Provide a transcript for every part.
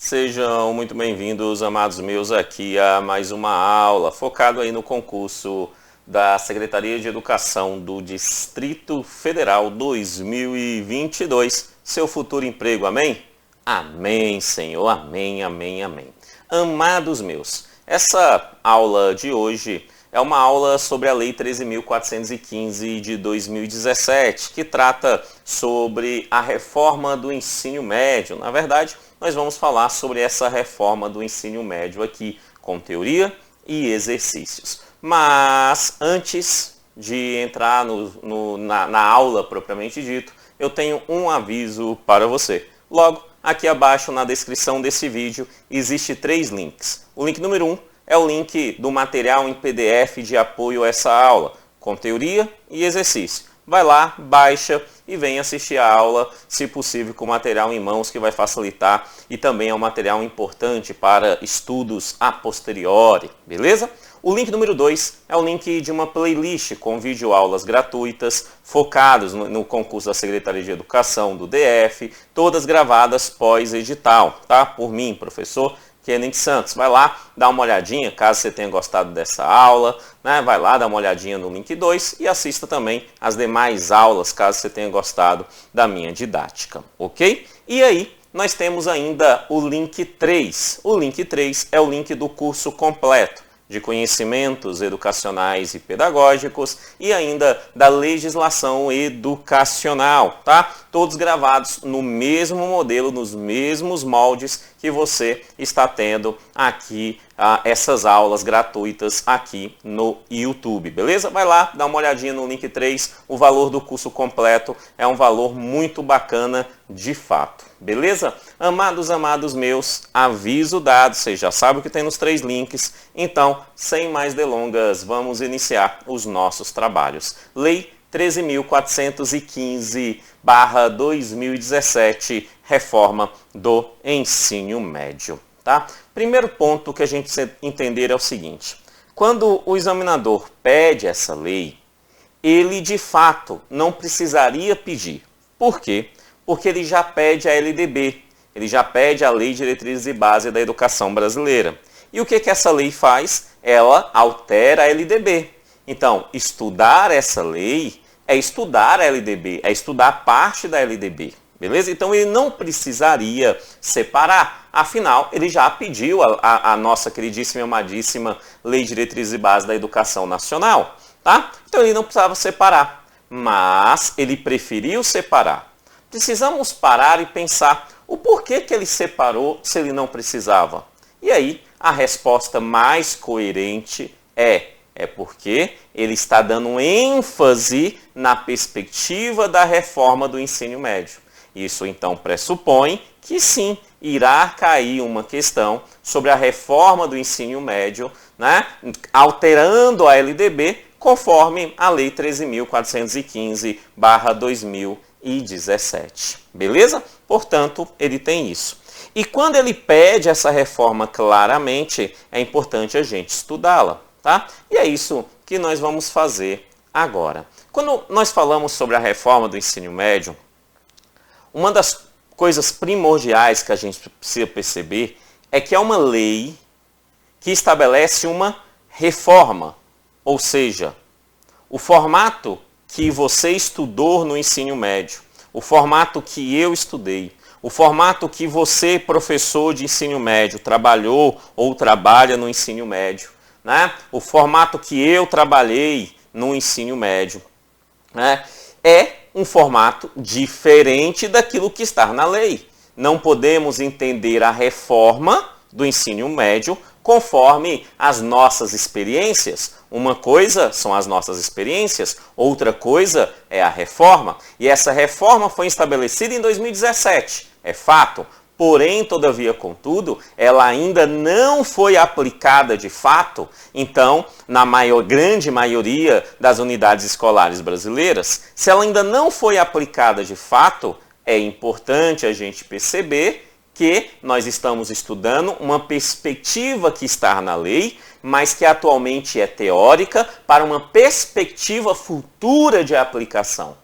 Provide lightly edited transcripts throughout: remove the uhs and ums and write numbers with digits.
Sejam muito bem-vindos, amados meus, aqui a mais uma aula focado aí no concurso da Secretaria de Educação do Distrito Federal 2022. Seu futuro emprego, amém? Amém, Senhor, amém, amém, amém. Amados meus, essa aula de hoje é uma aula sobre a Lei 13.415 de 2017, que trata sobre a reforma do ensino médio. Na verdade, nós vamos falar sobre essa reforma do ensino médio aqui, com teoria e exercícios. Mas, antes de entrar na aula propriamente dito, eu tenho um aviso para você. Logo, aqui abaixo na descrição desse vídeo, existe 3 links. O link número 1 é o link do material em PDF de apoio a essa aula, com teoria e exercício. Vai lá, baixa e vem assistir a aula, se possível, com material em mãos, que vai facilitar e também é um material importante para estudos a posteriori, beleza? O link número 2 é o link de uma playlist com videoaulas gratuitas, focados no concurso da Secretaria de Educação do DF, todas gravadas pós-edital, tá? Por mim, professor Kennedy Santos. Vai lá, dá uma olhadinha, caso você tenha gostado dessa aula, né? Vai lá, dá uma olhadinha no link 2 e assista também as demais aulas, caso você tenha gostado da minha didática, ok? E aí, nós temos ainda o link 3. O link 3 é o link do curso completo de conhecimentos educacionais e pedagógicos e ainda da legislação educacional, tá? Todos gravados no mesmo modelo, nos mesmos moldes que você está tendo aqui, essas aulas gratuitas aqui no YouTube, beleza? Vai lá, dá uma olhadinha no link 3, o valor do curso completo é um valor muito bacana de fato, beleza? Amados meus, aviso dado, vocês já sabem o que tem nos 3 links, então, sem mais delongas, vamos iniciar os nossos trabalhos. Lei 13.415/2017, reforma do ensino médio. Tá? Primeiro ponto que a gente precisa entender é o seguinte: quando o examinador pede essa lei, ele de fato não precisaria pedir. Por quê? Porque ele já pede a LDB, ele já pede a Lei de Diretrizes e Base da Educação Brasileira. E o que essa lei faz? Ela altera a LDB. Então, estudar essa lei é estudar a LDB, é estudar parte da LDB. Beleza? Então ele não precisaria separar, afinal ele já pediu a nossa queridíssima e amadíssima Lei de Diretrizes e Bases da Educação Nacional, tá? Então ele não precisava separar, mas ele preferiu separar. Precisamos parar e pensar o porquê que ele separou se ele não precisava. E aí a resposta mais coerente é porque ele está dando ênfase na perspectiva da reforma do ensino médio. Isso então pressupõe que sim, irá cair uma questão sobre a reforma do ensino médio, né, alterando a LDB conforme a Lei 13.415/2017. Beleza? Portanto, ele tem isso. E quando ele pede essa reforma claramente, é importante a gente estudá-la, tá? E é isso que nós vamos fazer agora. Quando nós falamos sobre a reforma do ensino médio, uma das coisas primordiais que a gente precisa perceber é que é uma lei que estabelece uma reforma, ou seja, o formato que você estudou no ensino médio, o formato que eu estudei, o formato que você, professor de ensino médio, trabalhou ou trabalha no ensino médio, né? O formato que eu trabalhei no ensino médio, né? É um formato diferente daquilo que está na lei. Não podemos entender a reforma do ensino médio conforme as nossas experiências. Uma coisa são as nossas experiências, outra coisa é a reforma. E essa reforma foi estabelecida em 2017, é fato. Porém, todavia, contudo, ela ainda não foi aplicada de fato. Então, na grande maioria das unidades escolares brasileiras, se ela ainda não foi aplicada de fato, é importante a gente perceber que nós estamos estudando uma perspectiva que está na lei, mas que atualmente é teórica, para uma perspectiva futura de aplicação.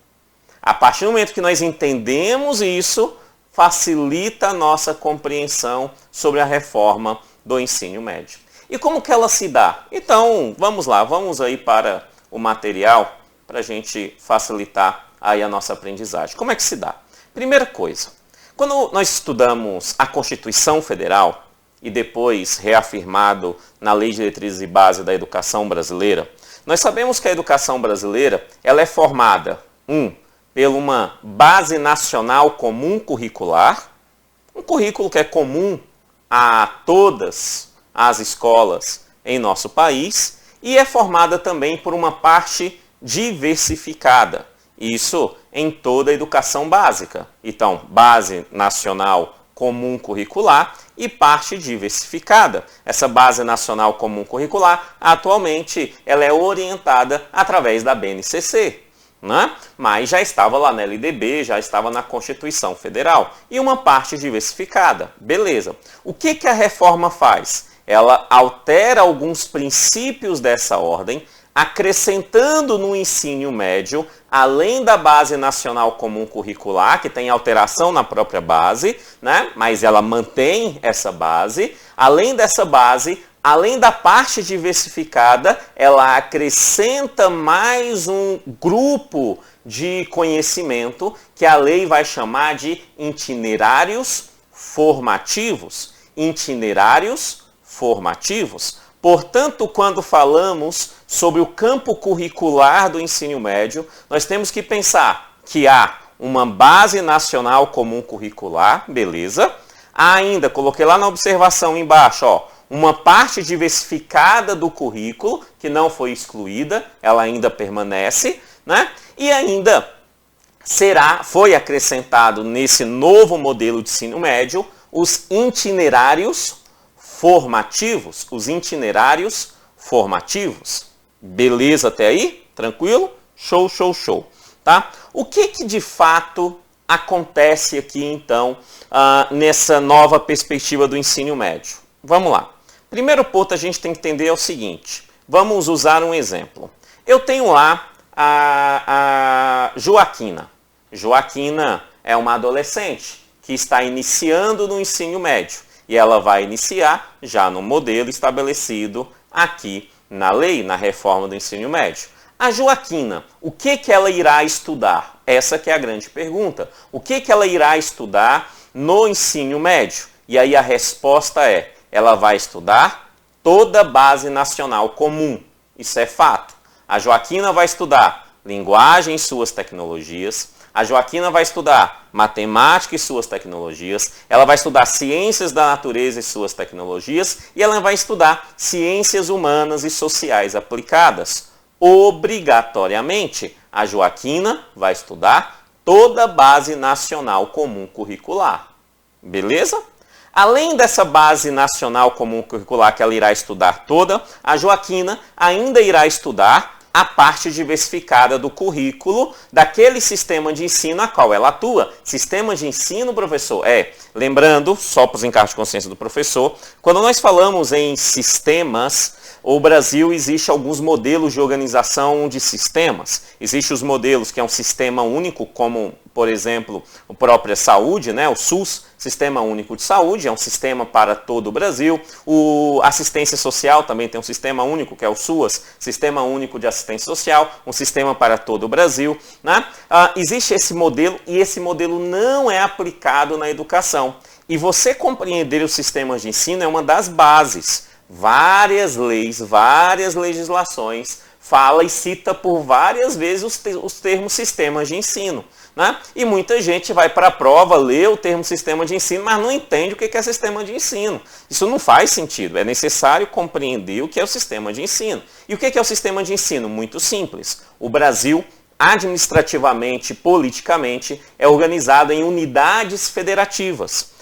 A partir do momento que nós entendemos isso, facilita a nossa compreensão sobre a reforma do ensino médio. E como que ela se dá? Então, vamos lá, vamos aí para o material para a gente facilitar aí a nossa aprendizagem. Como é que se dá? Primeira coisa, quando nós estudamos a Constituição Federal, e depois reafirmado na Lei de Diretrizes e Base da Educação Brasileira, nós sabemos que a educação brasileira ela é formada, por uma base nacional comum curricular, um currículo que é comum a todas as escolas em nosso país, e é formada também por uma parte diversificada, isso em toda a educação básica. Então, base nacional comum curricular e parte diversificada. Essa base nacional comum curricular, atualmente, ela é orientada através da BNCC, né? Mas já estava lá na LDB, já estava na Constituição Federal. E uma parte diversificada. Beleza. O que a reforma faz? Ela altera alguns princípios dessa ordem, acrescentando no ensino médio, além da base nacional comum curricular, que tem alteração na própria base, né? Mas ela mantém essa base. Além dessa base, além da parte diversificada, ela acrescenta mais um grupo de conhecimento que a lei vai chamar de itinerários formativos. Itinerários formativos. Portanto, quando falamos sobre o campo curricular do ensino médio, nós temos que pensar que há uma base nacional comum curricular, beleza? Há ainda, coloquei lá na observação embaixo, ó, uma parte diversificada do currículo, que não foi excluída, ela ainda permanece, né? E ainda foi acrescentado nesse novo modelo de ensino médio os itinerários formativos, Beleza até aí? Tranquilo? Show, show, show. Tá? O que de fato acontece aqui, então, nessa nova perspectiva do ensino médio? Vamos lá. Primeiro ponto a gente tem que entender é o seguinte. Vamos usar um exemplo. Eu tenho lá a Joaquina. Joaquina é uma adolescente que está iniciando no ensino médio. E ela vai iniciar já no modelo estabelecido aqui na lei, na reforma do ensino médio. A Joaquina, o que ela irá estudar? Essa que é a grande pergunta. O que ela irá estudar no ensino médio? E aí a resposta é, ela vai estudar toda a base nacional comum. Isso é fato. A Joaquina vai estudar linguagem e suas tecnologias. A Joaquina vai estudar matemática e suas tecnologias, ela vai estudar ciências da natureza e suas tecnologias, e ela vai estudar ciências humanas e sociais aplicadas. Obrigatoriamente, a Joaquina vai estudar toda a base nacional comum curricular. Beleza? Além dessa base nacional comum curricular que ela irá estudar toda, a Joaquina ainda irá estudar a parte diversificada do currículo daquele sistema de ensino a qual ela atua. Sistema de ensino, professor, lembrando, só para os encargos de consciência do professor, quando nós falamos em sistemas, o Brasil existe alguns modelos de organização de sistemas. Existem os modelos que é um sistema único, como, por exemplo, a própria saúde, né? O SUS, Sistema Único de Saúde, é um sistema para todo o Brasil. O assistência social também tem um sistema único, que é o SUAS, Sistema Único de Assistência Social, um sistema para todo o Brasil, né? Existe esse modelo e esse modelo não é aplicado na educação. E você compreender os sistemas de ensino é uma das bases. Várias leis, várias legislações, fala e cita por várias vezes os termos sistemas de ensino, né? E muita gente vai para a prova, lê o termo sistema de ensino, mas não entende o que é sistema de ensino. Isso não faz sentido, é necessário compreender o que é o sistema de ensino. E o que é o sistema de ensino? Muito simples. O Brasil, administrativamente, politicamente, é organizado em unidades federativas.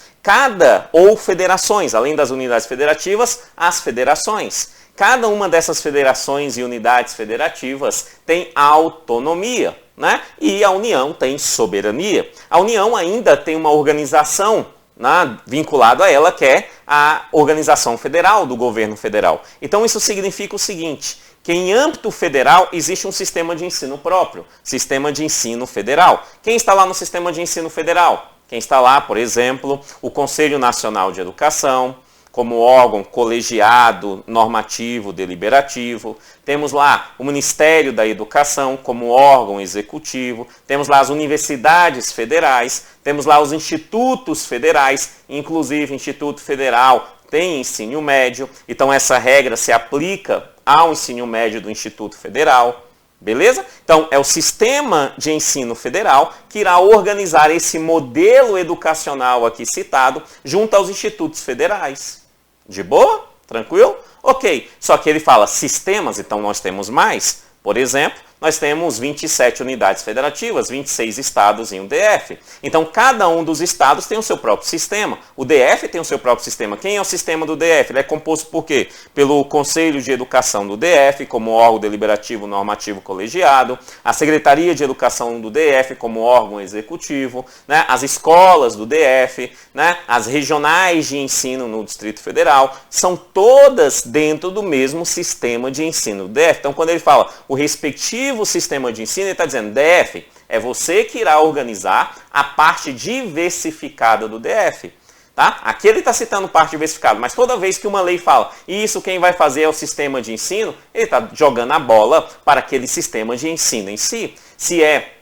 Ou federações, além das unidades federativas, as federações. Cada uma dessas federações e unidades federativas tem autonomia, né? E a União tem soberania. A União ainda tem uma organização, né, vinculada a ela, que é a Organização Federal do Governo Federal. Então isso significa o seguinte, que em âmbito federal existe um sistema de ensino próprio, sistema de ensino federal. Quem está lá no sistema de ensino federal? Quem está lá, por exemplo, o Conselho Nacional de Educação, como órgão colegiado, normativo, deliberativo. Temos lá o Ministério da Educação como órgão executivo. Temos lá as universidades federais. Temos lá os institutos federais, inclusive o Instituto Federal tem ensino médio. Então essa regra se aplica ao ensino médio do Instituto Federal. Beleza? Então, é o sistema de ensino federal que irá organizar esse modelo educacional aqui citado junto aos institutos federais. De boa? Tranquilo? Ok. Só que ele fala sistemas, então nós temos mais. Por exemplo, nós temos 27 unidades federativas, 26 estados e um DF. Então, cada um dos estados tem o seu próprio sistema. O DF tem o seu próprio sistema. Quem é o sistema do DF? Ele é composto por quê? Pelo Conselho de Educação do DF, como órgão deliberativo, normativo, colegiado. A Secretaria de Educação do DF, como órgão executivo. Né? As escolas do DF, né? As regionais de ensino no Distrito Federal. São todas dentro do mesmo sistema de ensino do DF. Então, quando ele fala o respectivo sistema de ensino, ele está dizendo, DF, é você que irá organizar a parte diversificada do DF. Tá? Aqui ele está citando parte diversificada, mas toda vez que uma lei fala, isso quem vai fazer é o sistema de ensino, ele está jogando a bola para aquele sistema de ensino em si. Se é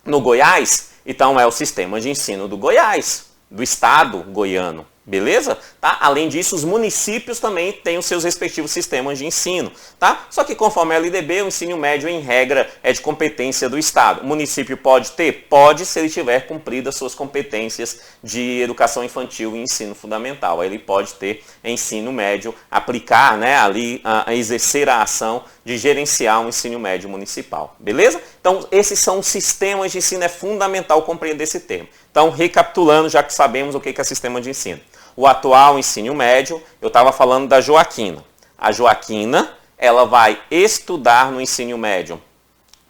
no Goiás, então é o sistema de ensino do Goiás, do estado goiano. Beleza? Tá? Além disso, os municípios também têm os seus respectivos sistemas de ensino. Tá? Só que conforme a LDB, o ensino médio, em regra, é de competência do Estado. O município pode ter? Pode, se ele tiver cumprido as suas competências de educação infantil e ensino fundamental. Aí ele pode ter ensino médio, aplicar, né, ali, a exercer a ação de gerenciar um ensino médio municipal. Beleza? Então, esses são os sistemas de ensino. É fundamental compreender esse termo. Então, recapitulando, já que sabemos o que é sistema de ensino. O atual ensino médio, eu estava falando da Joaquina. A Joaquina, ela vai estudar no ensino médio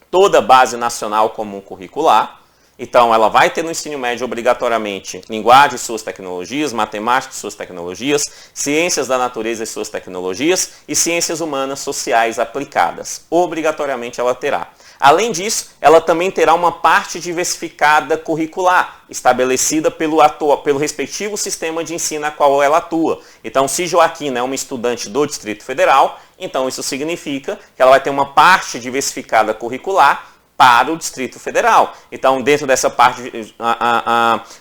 toda a base nacional comum curricular. Então, ela vai ter no ensino médio, obrigatoriamente, linguagem e suas tecnologias, matemática e suas tecnologias, ciências da natureza e suas tecnologias e ciências humanas sociais aplicadas. Obrigatoriamente ela terá. Além disso, ela também terá uma parte diversificada curricular, estabelecida pelo respectivo sistema de ensino a qual ela atua. Então, se Joaquina é uma estudante do Distrito Federal, então isso significa que ela vai ter uma parte diversificada curricular para o Distrito Federal. Então, dentro dessa parte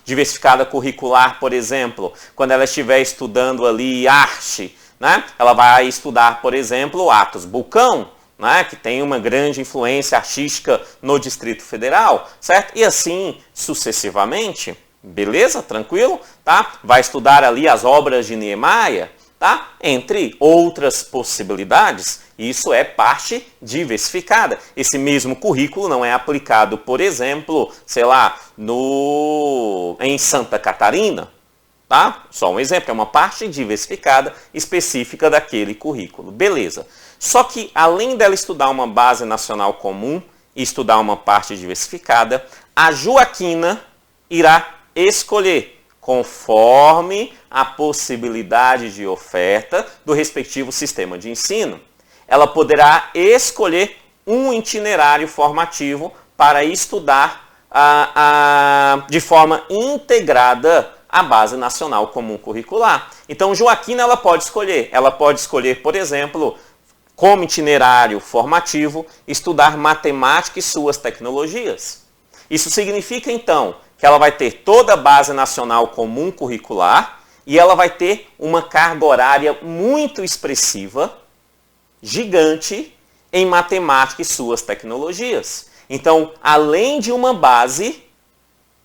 diversificada curricular, por exemplo, quando ela estiver estudando ali arte, né, ela vai estudar, por exemplo, Atos Bulcão, né, que tem uma grande influência artística no Distrito Federal, certo? E assim sucessivamente, beleza? Tranquilo? Tá? Vai estudar ali as obras de Niemeyer, tá? Entre outras possibilidades. Isso é parte diversificada. Esse mesmo currículo não é aplicado, por exemplo, sei lá, em Santa Catarina. Tá? Só um exemplo, é uma parte diversificada específica daquele currículo. Beleza. Só que, além dela estudar uma base nacional comum e estudar uma parte diversificada, a Joaquina irá escolher, conforme a possibilidade de oferta do respectivo sistema de ensino. Ela poderá escolher um itinerário formativo para estudar de forma integrada a base nacional comum curricular. Então, Joaquina ela pode escolher, por exemplo, como itinerário formativo, estudar matemática e suas tecnologias. Isso significa, então, que ela vai ter toda a base nacional comum curricular e ela vai ter uma carga horária muito expressiva, gigante, em matemática e suas tecnologias. Então, além de uma base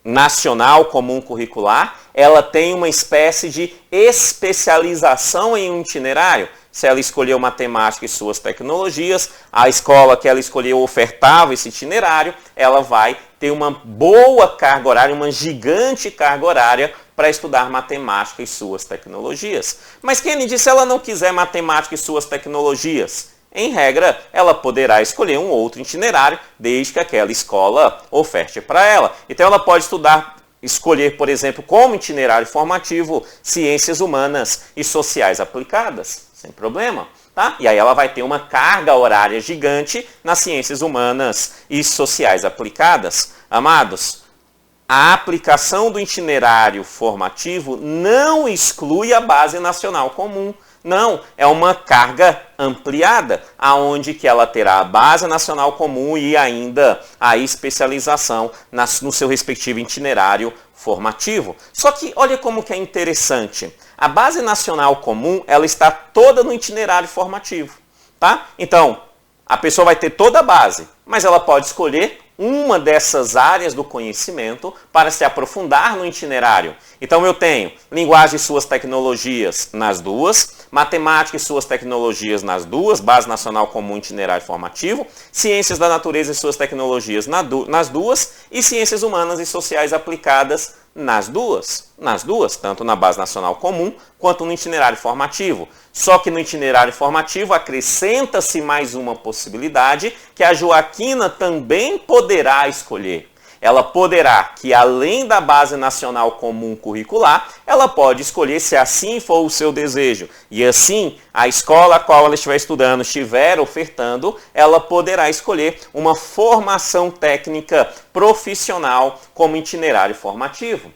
nacional comum curricular, ela tem uma espécie de especialização em um itinerário. Se ela escolheu matemática e suas tecnologias, a escola que ela escolheu ofertava esse itinerário, ela vai ter uma boa carga horária, uma gigante carga horária para estudar matemática e suas tecnologias. Mas Kennedy, se ela não quiser matemática e suas tecnologias, em regra, ela poderá escolher um outro itinerário, desde que aquela escola oferte para ela. Então ela pode escolher, por exemplo, como itinerário formativo, ciências humanas e sociais aplicadas, sem problema. Tá? E aí ela vai ter uma carga horária gigante nas ciências humanas e sociais aplicadas. Amados, a aplicação do itinerário formativo não exclui a Base Nacional Comum. Não, é uma carga ampliada, aonde que ela terá a Base Nacional Comum e ainda a especialização no seu respectivo itinerário formativo. Só que olha como que é interessante. A Base Nacional Comum, ela está toda no itinerário formativo, tá? Então, a pessoa vai ter toda a base, mas ela pode escolher uma dessas áreas do conhecimento para se aprofundar no itinerário. Então eu tenho linguagem e suas tecnologias nas duas, matemática e suas tecnologias nas duas, Base Nacional Comum itinerário formativo, ciências da natureza e suas tecnologias nas duas e ciências humanas e sociais aplicadas nas duas, tanto na Base Nacional Comum quanto no itinerário formativo. Só que no itinerário formativo acrescenta-se mais uma possibilidade que a Joaquina também poderá escolher. Ela poderá, que além da Base Nacional Comum Curricular, ela pode escolher, se assim for o seu desejo, e assim a escola a qual ela estiver estudando estiver ofertando, ela poderá escolher uma formação técnica profissional como itinerário formativo.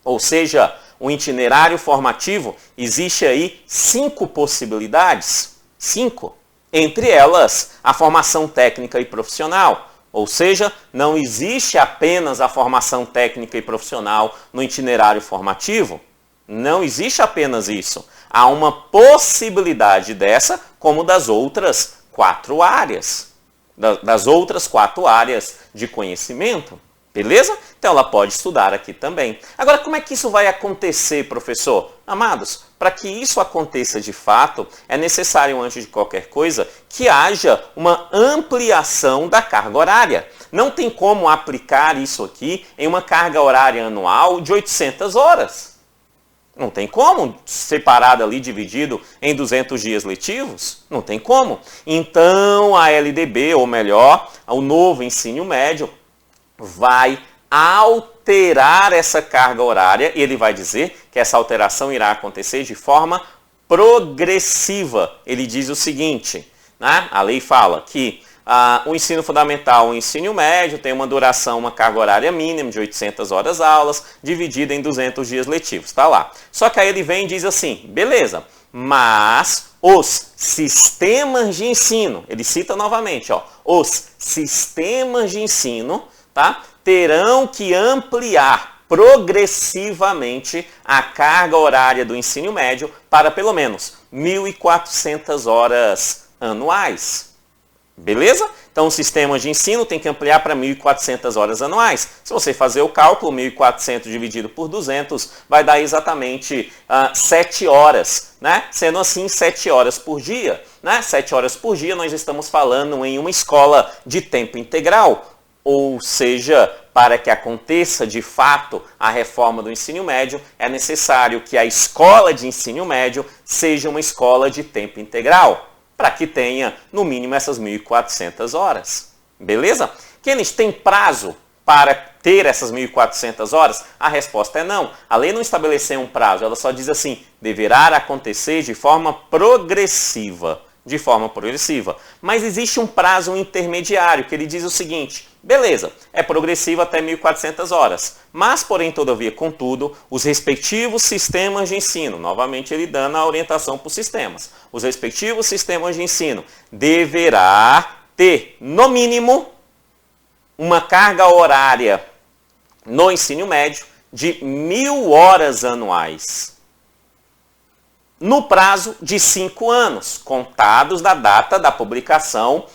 Ou seja, o itinerário formativo, existe aí 5 possibilidades, 5. Entre elas, a formação técnica e profissional. Ou seja, não existe apenas a formação técnica e profissional no itinerário formativo. Não existe apenas isso. Há uma possibilidade dessa, como das outras 4 áreas. Das outras 4 áreas de conhecimento. Beleza? Então ela pode estudar aqui também. Agora, como é que isso vai acontecer, professor? Amados, para que isso aconteça de fato, é necessário, antes de qualquer coisa, que haja uma ampliação da carga horária. Não tem como aplicar isso aqui em uma carga horária anual de 800 horas. Não tem como, separado ali, dividido em 200 dias letivos. Não tem como. Então, a LDB, ou melhor, o novo ensino médio, vai alterar essa carga horária e ele vai dizer que essa alteração irá acontecer de forma progressiva. Ele diz o seguinte, né? A lei fala que o ensino fundamental, o ensino médio tem uma duração, uma carga horária mínima de 800 horas aulas, dividida em 200 dias letivos, está lá. Só que aí ele vem e diz assim, beleza, mas os sistemas de ensino, ele cita novamente, ó, os sistemas de ensino, tá, terão que ampliar progressivamente a carga horária do ensino médio para pelo menos 1.400 horas anuais. Beleza? Então, o sistema de ensino tem que ampliar para 1.400 horas anuais. Se você fazer o cálculo, 1.400 dividido por 200 vai dar exatamente 7 horas. Né? Sendo assim, 7 horas por dia. Né? 7 horas por dia, nós estamos falando em uma escola de tempo integral. Ou seja, para que aconteça de fato a reforma do ensino médio, é necessário que a escola de ensino médio seja uma escola de tempo integral, para que tenha no mínimo essas 1.400 horas. Beleza? Kenneth, tem prazo para ter essas 1.400 horas? A resposta é não. A lei não estabeleceu um prazo, ela só diz assim, deverá acontecer de forma progressiva. De forma progressiva. Mas existe um prazo intermediário, que ele diz o seguinte, beleza, é progressivo até 1.400 horas, mas, porém, todavia, contudo, os respectivos sistemas de ensino, novamente ele dando a orientação para os sistemas, os respectivos sistemas de ensino deverá ter, no mínimo, uma carga horária no ensino médio de 1.000 horas anuais. No prazo de 5 anos, contados da data da publicação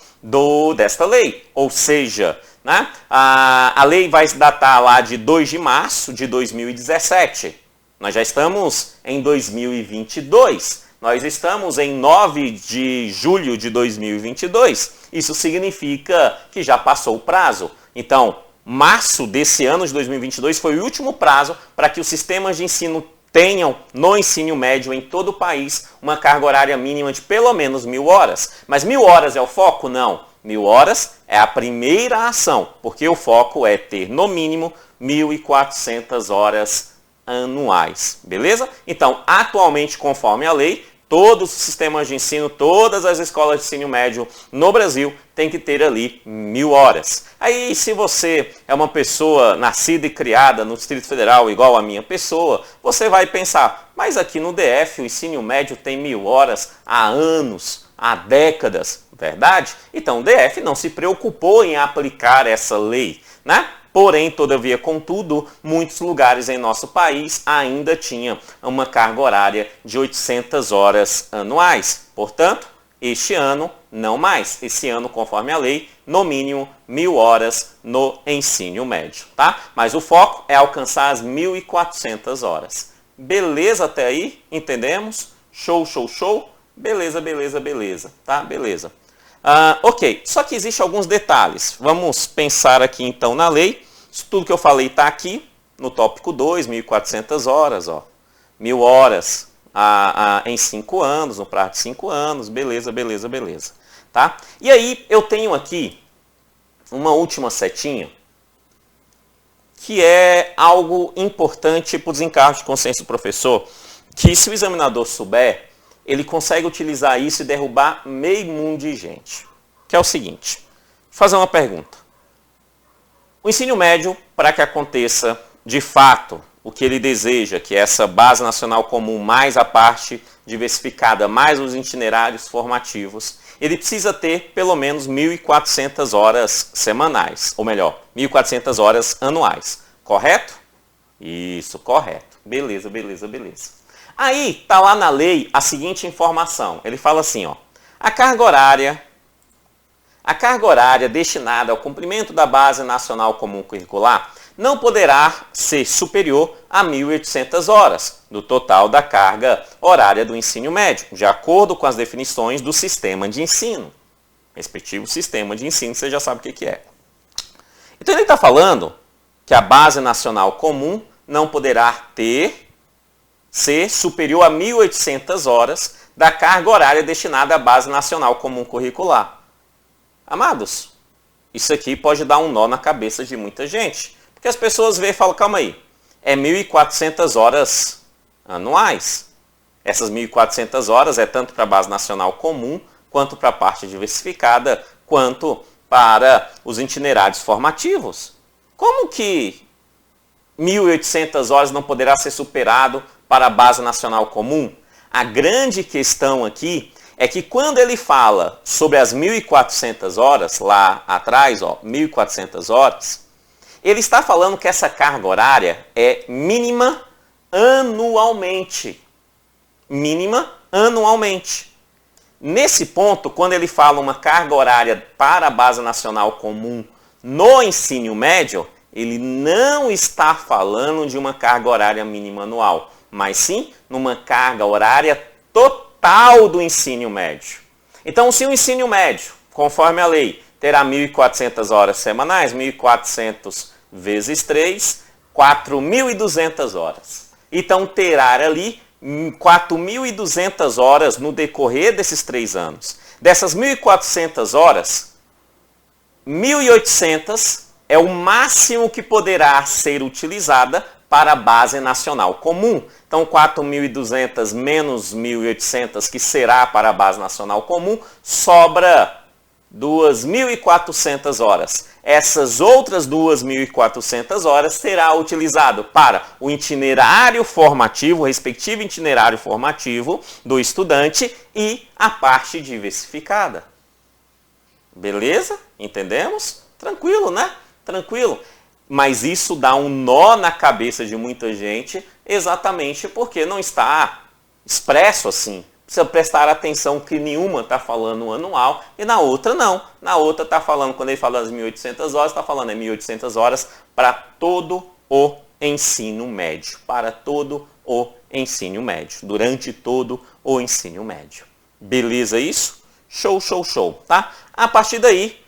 desta lei. Ou seja, né, a lei vai se datar lá de 2 de março de 2017. Nós já estamos em 2022. Nós estamos em 9 de julho de 2022. Isso significa que já passou o prazo. Então, março desse ano de 2022 foi o último prazo para que os sistemas de ensino tenham no ensino médio em todo o país uma carga horária mínima de pelo menos 1.000 horas. Mas 1.000 horas é o foco? Não. 1.000 horas é a primeira ação, porque o foco é ter no mínimo 1.400 horas anuais. Beleza? Então, atualmente, conforme a lei, todos os sistemas de ensino, todas as escolas de ensino médio no Brasil tem que ter ali 1.000 horas. Aí, se você é uma pessoa nascida e criada no Distrito Federal, igual a minha pessoa, você vai pensar, mas aqui no DF o ensino médio tem 1.000 horas há anos, há décadas, verdade? Então o DF não se preocupou em aplicar essa lei, né? Porém, todavia, contudo, muitos lugares em nosso país ainda tinham uma carga horária de 800 horas anuais. Portanto, este ano, não mais. Esse ano, conforme a lei, no mínimo 1.000 horas no ensino médio, tá? Mas o foco é alcançar as 1.400 horas. Beleza até aí? Entendemos? Show, show, show? Beleza, beleza, beleza, tá? Beleza. Ok, só que existem alguns detalhes. Vamos pensar aqui então na lei. Isso tudo que eu falei está aqui no tópico 2, 1.400 horas, ó. 1.000 horas em 5 anos, no prazo de 5 anos, beleza, beleza, beleza. Tá? E aí eu tenho aqui uma última setinha, que é algo importante para o desencargo de consciência do professor, que se o examinador souber, ele consegue utilizar isso e derrubar meio mundo de gente. Que é o seguinte, vou fazer uma pergunta. O ensino médio, para que aconteça de fato o que ele deseja, que é essa base nacional comum mais a parte diversificada, mais os itinerários formativos, ele precisa ter pelo menos 1.400 horas semanais, ou melhor, 1.400 horas anuais. Correto? Isso, correto. Beleza, beleza, beleza. Aí, está lá na lei a seguinte informação. Ele fala assim, ó, a carga horária destinada ao cumprimento da Base Nacional Comum Curricular não poderá ser superior a 1.800 horas do total da carga horária do ensino médio, de acordo com as definições do sistema de ensino. Respectivo sistema de ensino, você já sabe o que é. Então ele está falando que a Base Nacional Comum não poderá ser superior a 1.800 horas da carga horária destinada à Base Nacional Comum Curricular. Amados, isso aqui pode dar um nó na cabeça de muita gente. Porque as pessoas veem e falam, calma aí, é 1.400 horas anuais. Essas 1.400 horas é tanto para a Base Nacional Comum, quanto para a parte diversificada, quanto para os itinerários formativos. Como que 1.800 horas não poderá ser superado para a Base Nacional Comum? A grande questão aqui é que quando ele fala sobre as 1.400 horas, lá atrás, ó, 1.400 horas, ele está falando que essa carga horária é mínima anualmente. Mínima anualmente. Nesse ponto, quando ele fala uma carga horária para a Base Nacional Comum no ensino médio, ele não está falando de uma carga horária mínima anual, mas sim numa carga horária total do ensino médio. Então, se o ensino médio, conforme a lei, terá 1.400 horas semanais, 1.400 vezes 3, 4.200 horas. Então, terá ali 4.200 horas no decorrer desses 3 anos. Dessas 1.400 horas, 1.800 é o máximo que poderá ser utilizada para a Base Nacional Comum. Então, 4.200 menos 1.800, que será para a Base Nacional Comum, sobra 2.400 horas. Essas outras 2.400 horas será utilizado para o itinerário formativo, o respectivo itinerário formativo do estudante e a parte diversificada. Beleza? Entendemos? Tranquilo, né? Tranquilo. Mas isso dá um nó na cabeça de muita gente, exatamente porque não está expresso assim. Precisa prestar atenção que nenhuma está falando anual e na outra não. Na outra está falando, quando ele fala das 1.800 horas, está falando 1.800 horas para todo o ensino médio. Para todo o ensino médio. Durante todo o ensino médio. Beleza isso? Show, show, show. Tá? A partir daí,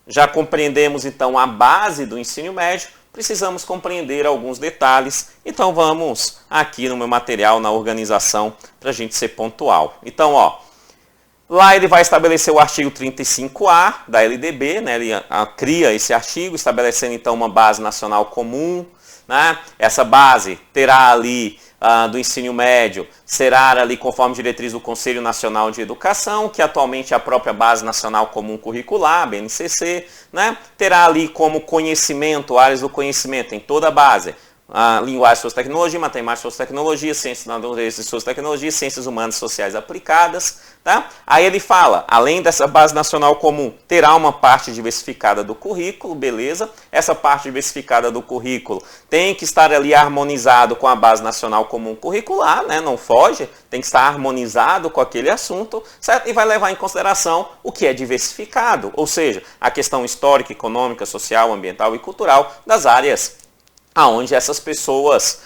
já compreendemos então a base do ensino médio, precisamos compreender alguns detalhes, então vamos aqui no meu material, na organização, para a gente ser pontual. Então, ó, lá ele vai estabelecer o artigo 35A da LDB, né? Ele cria esse artigo, estabelecendo então uma base nacional comum, né? Essa base terá ali do ensino médio será ali conforme diretriz do Conselho Nacional de Educação, que atualmente é a própria Base Nacional Comum Curricular, BNCC, né? Terá ali como conhecimento, áreas do conhecimento em toda a base, linguagem, suas tecnologias, matemática, suas tecnologias, ciências da natureza e suas tecnologias, ciências humanas e sociais aplicadas. Tá? Aí ele fala, além dessa base nacional comum, terá uma parte diversificada do currículo, beleza? Essa parte diversificada do currículo tem que estar ali harmonizado com a base nacional comum curricular, né? Não foge, tem que estar harmonizado com aquele assunto, certo? E vai levar em consideração o que é diversificado, ou seja, a questão histórica, econômica, social, ambiental e cultural das áreas aonde essas pessoas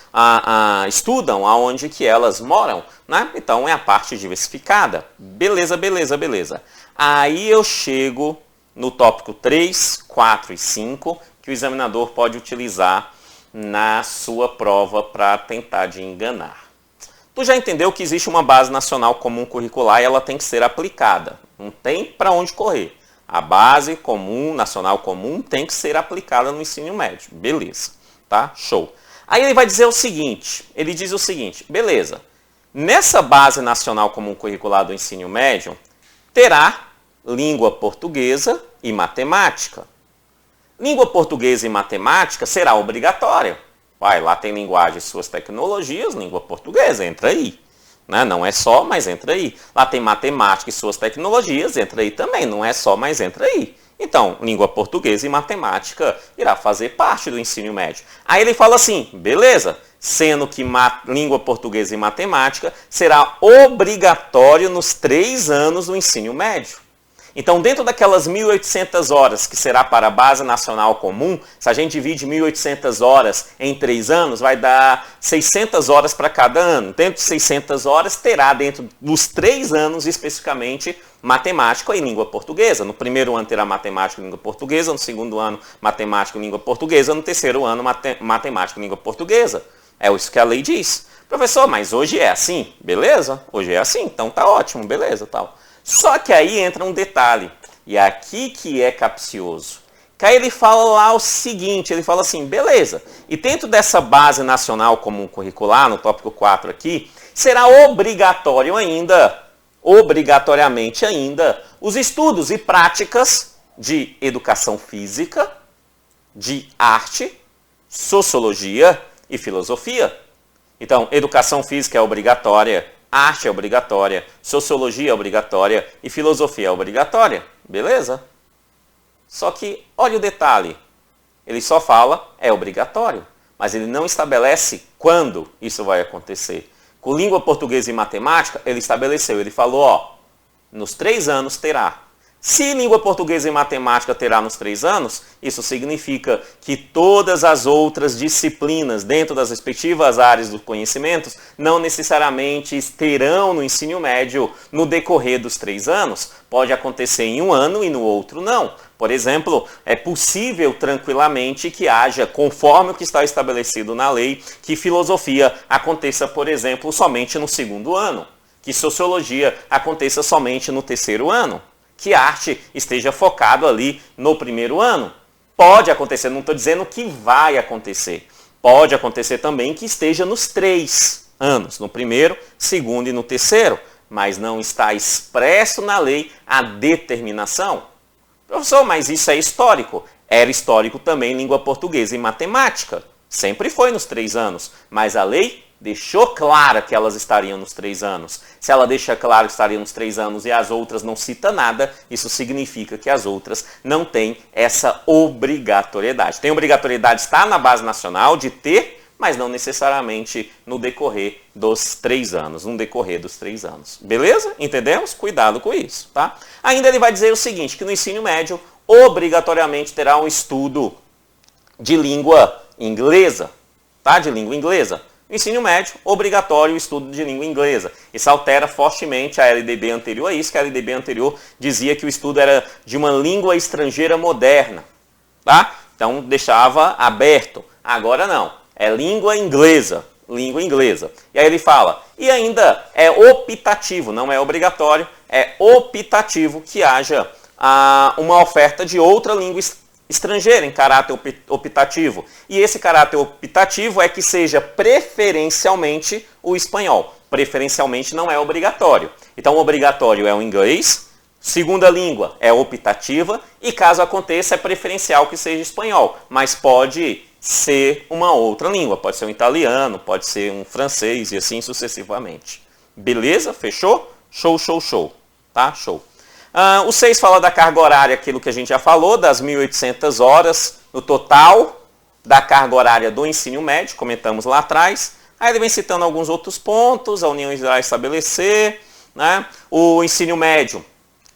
estudam, aonde que elas moram, né? Então é a parte diversificada. Beleza, beleza, beleza. Aí eu chego no tópico 3, 4 e 5, que o examinador pode utilizar na sua prova para tentar de enganar. Tu já entendeu que existe uma base nacional comum curricular e ela tem que ser aplicada. Não tem para onde correr. A base comum, nacional comum, tem que ser aplicada no ensino médio. Beleza. Tá? Show. Aí ele vai dizer o seguinte, ele diz o seguinte, beleza, nessa base nacional comum curricular do ensino médio, terá língua portuguesa e matemática. Língua portuguesa e matemática será obrigatória. Vai, lá tem linguagem e suas tecnologias, língua portuguesa, entra aí. Né? Não é só, mas entra aí. Lá tem matemática e suas tecnologias, entra aí também. Não é só, mas entra aí. Então, língua portuguesa e matemática irá fazer parte do ensino médio. Aí ele fala assim, beleza, sendo que língua portuguesa e matemática será obrigatório nos 3 anos do ensino médio. Então, dentro daquelas 1.800 horas que será para a base nacional comum, se a gente divide 1.800 horas em 3 anos, vai dar 600 horas para cada ano. Dentro de 600 horas, terá dentro dos 3 anos, especificamente, matemática e língua portuguesa. No primeiro ano terá matemática e língua portuguesa, no segundo ano, matemática e língua portuguesa, no terceiro ano, matemática e língua portuguesa. É isso que a lei diz. Professor, mas hoje é assim? Beleza? Hoje é assim, então tá ótimo, beleza, tal. Só que aí entra um detalhe, e é aqui que é capcioso. Que aí ele fala lá o seguinte, ele fala assim, beleza, e dentro dessa base nacional comum curricular, no tópico 4 aqui, será obrigatório ainda, obrigatoriamente ainda, os estudos e práticas de educação física, de arte, sociologia e filosofia. Então, educação física é obrigatória, arte é obrigatória, sociologia é obrigatória e filosofia é obrigatória. Beleza? Só que, olha o detalhe, ele só fala é obrigatório, mas ele não estabelece quando isso vai acontecer. Com língua portuguesa e matemática, ele estabeleceu, ele falou, ó, nos 3 anos terá. Se língua portuguesa e matemática terá nos 3 anos, isso significa que todas as outras disciplinas dentro das respectivas áreas dos conhecimentos não necessariamente terão no ensino médio no decorrer dos 3 anos. Pode acontecer em um ano e no outro não. Por exemplo, é possível tranquilamente que haja, conforme o que está estabelecido na lei, que filosofia aconteça, por exemplo, somente no 2º ano, que sociologia aconteça somente no 3º ano. Que arte esteja focado ali no 1º ano. Pode acontecer, não estou dizendo que vai acontecer. Pode acontecer também que esteja nos 3 anos, no 1º, 2º e no 3º, mas não está expresso na lei a determinação. Professor, mas isso é histórico. Era histórico também língua portuguesa e matemática. Sempre foi nos 3 anos, mas a lei deixou clara que elas estariam nos 3 anos. Se ela deixa claro que estariam nos 3 anos e as outras não cita nada, isso significa que as outras não têm essa obrigatoriedade. Tem obrigatoriedade, está na base nacional de ter, mas não necessariamente no decorrer dos 3 anos. No decorrer dos 3 anos. Beleza? Entendemos? Cuidado com isso, tá? Ainda ele vai dizer o seguinte, que no ensino médio, obrigatoriamente terá um estudo de língua inglesa, tá? De língua inglesa. No ensino médio, obrigatório o estudo de língua inglesa. Isso altera fortemente a LDB anterior a isso, que a LDB anterior dizia que o estudo era de uma língua estrangeira moderna. Tá? Então deixava aberto. Agora não, é língua inglesa. Língua inglesa. E aí ele fala, e ainda é optativo, não é obrigatório, é optativo que haja uma oferta de outra língua estrangeira em caráter optativo. E esse caráter optativo é que seja preferencialmente o espanhol. Preferencialmente não é obrigatório. Então, o obrigatório é o inglês, segunda língua é optativa e, caso aconteça, é preferencial que seja espanhol. Mas pode ser uma outra língua, pode ser um italiano, pode ser um francês e assim sucessivamente. Beleza? Fechou? Show, show, show. Tá? Show. O 6 fala da carga horária, aquilo que a gente já falou, das 1.800 horas no total da carga horária do ensino médio, comentamos lá atrás. Aí ele vem citando alguns outros pontos, a União irá estabelecer, né? O ensino médio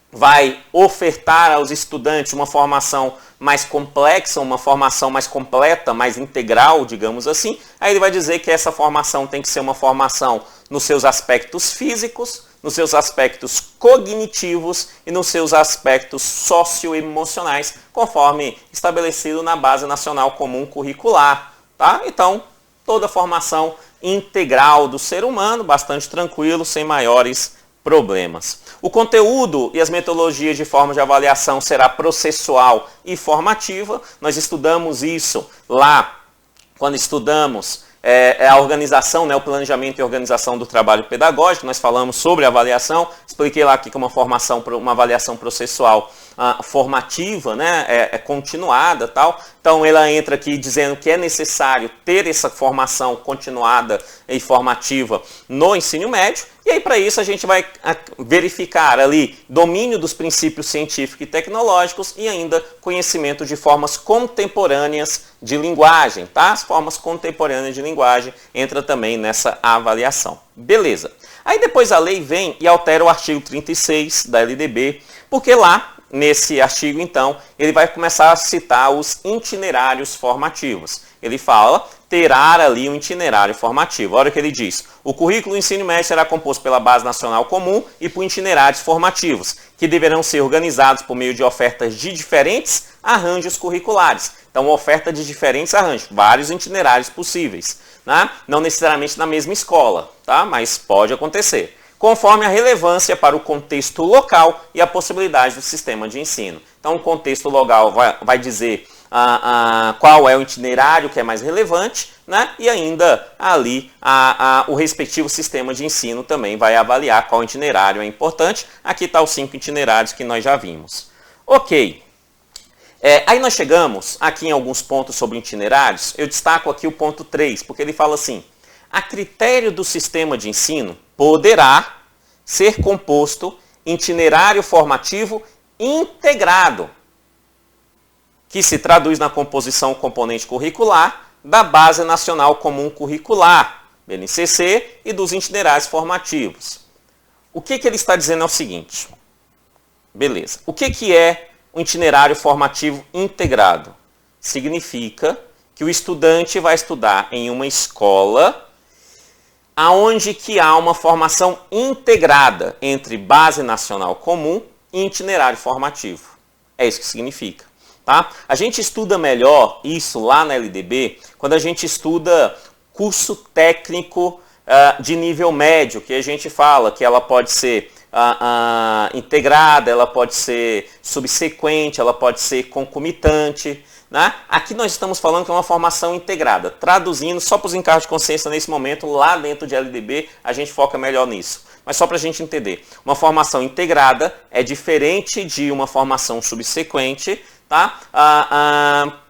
vai ofertar aos estudantes uma formação mais complexa, uma formação mais completa, mais integral, digamos assim. Aí ele vai dizer que essa formação tem que ser uma formação nos seus aspectos físicos, nos seus aspectos cognitivos e nos seus aspectos socioemocionais, conforme estabelecido na Base Nacional Comum Curricular. Tá? Então, toda a formação integral do ser humano, bastante tranquilo, sem maiores problemas. O conteúdo e as metodologias de forma de avaliação será processual e formativa. Nós estudamos isso lá quando estudamos a organização, né, o planejamento e organização do trabalho pedagógico. Nós falamos sobre avaliação, expliquei lá aqui que uma avaliação processual formativa, né, continuada, tal. Então ela entra aqui dizendo que é necessário ter essa formação continuada e formativa no ensino médio. E aí, para isso, a gente vai verificar ali domínio dos princípios científicos e tecnológicos e ainda conhecimento de formas contemporâneas de linguagem, tá? As formas contemporâneas de linguagem entra também nessa avaliação. Beleza. Aí depois a lei vem e altera o artigo 36 da LDB, porque lá, nesse artigo, então, ele vai começar a citar os itinerários formativos. Ele fala, terá ali um itinerário formativo. Olha o que ele diz. O currículo do ensino médio será composto pela Base Nacional Comum e por itinerários formativos, que deverão ser organizados por meio de ofertas de diferentes arranjos curriculares. Então, oferta de diferentes arranjos, vários itinerários possíveis, né? Não necessariamente na mesma escola, tá? Mas pode acontecer, conforme a relevância para o contexto local e a possibilidade do sistema de ensino. Então, o contexto local vai dizer qual é o itinerário que é mais relevante, né? E ainda ali o respectivo sistema de ensino também vai avaliar qual itinerário é importante. Aqui está os 5 itinerários que nós já vimos. Ok. Aí nós chegamos aqui em alguns pontos sobre itinerários. Eu destaco aqui o ponto 3, porque ele fala assim: a critério do sistema de ensino poderá ser composto itinerário formativo integrado, que se traduz na composição componente curricular da Base Nacional Comum Curricular, BNCC, e dos itinerários formativos. O que ele está dizendo é o seguinte. Beleza. O que é um itinerário formativo integrado? Significa que o estudante vai estudar em uma escola aonde que há uma formação integrada entre Base Nacional Comum e itinerário formativo. É isso que significa. Tá? A gente estuda melhor isso lá na LDB quando a gente estuda curso técnico de nível médio, que a gente fala que ela pode ser integrada, ela pode ser subsequente, ela pode ser concomitante. Né? Aqui nós estamos falando que é uma formação integrada. Traduzindo, só para os encargos de consciência nesse momento, lá dentro de LDB, a gente foca melhor nisso. Mas só para a gente entender, uma formação integrada é diferente de uma formação subsequente. Tá?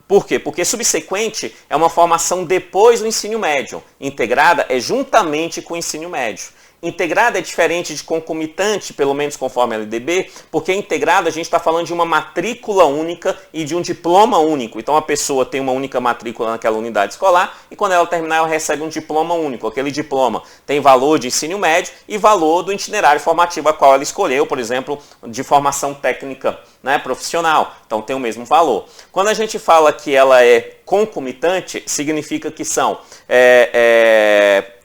Por quê? Porque subsequente é uma formação depois do ensino médio. Integrada é juntamente com o ensino médio. Integrada é diferente de concomitante, pelo menos conforme a LDB, porque integrada a gente está falando de uma matrícula única e de um diploma único. Então a pessoa tem uma única matrícula naquela unidade escolar e quando ela terminar ela recebe um diploma único. Aquele diploma tem valor de ensino médio e valor do itinerário formativo a qual ela escolheu, por exemplo, de formação técnica, né, profissional. Então tem o mesmo valor. Quando a gente fala que ela é concomitante, significa que são